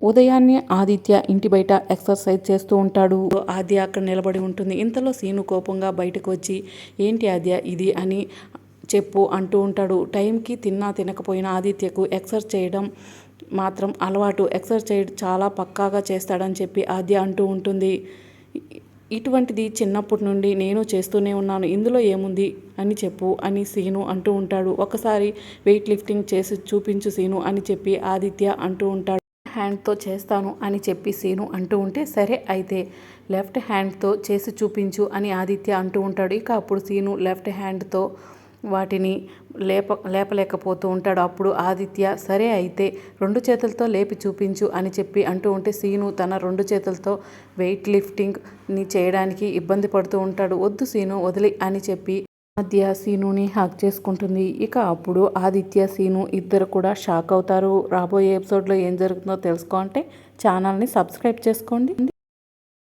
ఉదయాన్నే ఆదిత్య ఇంటి బయట ఎక్సర్సైజ్ చేస్తూ ఉంటాడు. ఆద్య అక్కడ నిలబడి ఉంటుంది. ఇంతలో సీను కోపంగా బయటకు వచ్చి, ఏంటి ఆద్య ఇది అని చెప్పు అంటూ ఉంటాడు. టైంకి తిన్నా తినకపోయినా ఆదిత్యకు ఎక్సర్సైజ్ చేయడం మాత్రం అలవాటు. ఎక్సర్సైజ్ చాలా పక్కాగా చేస్తాడని చెప్పి ఆద్య అంటూ ఉంటుంది. ఇటువంటిది చిన్నప్పటి నుండి నేను చేస్తూనే ఉన్నాను, ఇందులో ఏముంది అని చెప్పు అని సీను అంటూ ఉంటాడు. ఒకసారి వెయిట్ లిఫ్టింగ్ చేసి చూపించు సీను అని చెప్పి ఆదిత్య అంటూ ఉంటాడు. హ్యాండ్తో చేస్తాను అని చెప్పి సీను అంటూ ఉంటే, సరే అయితే లెఫ్ట్ హ్యాండ్తో చేసి చూపించు అని ఆదిత్య అంటూ ఉంటాడు. ఇక అప్పుడు సీను లెఫ్ట్ హ్యాండ్తో వాటిని లేపలేకపోతూ ఉంటాడు. అప్పుడు ఆదిత్య సరే అయితే 2 చేతులతో లేపి చూపించు అని చెప్పి అంటూ ఉంటే, సీను తన 2 చేతులతో వెయిట్ లిఫ్టింగ్ని చేయడానికి ఇబ్బంది పడుతూ ఉంటాడు. వద్దు సీను వదిలి అని చెప్పి ఆద్య సీనుని హగ్ చేసుకుంటుంది. ఇక అప్పుడు ఆదిత్య సీను ఇద్దరు కూడా షాక్ అవుతారు. రాబోయే ఎపిసోడ్లో ఏం జరుగుతుందో తెలుసుకోవాలంటే ఛానల్ని సబ్స్క్రైబ్ చేసుకోండి.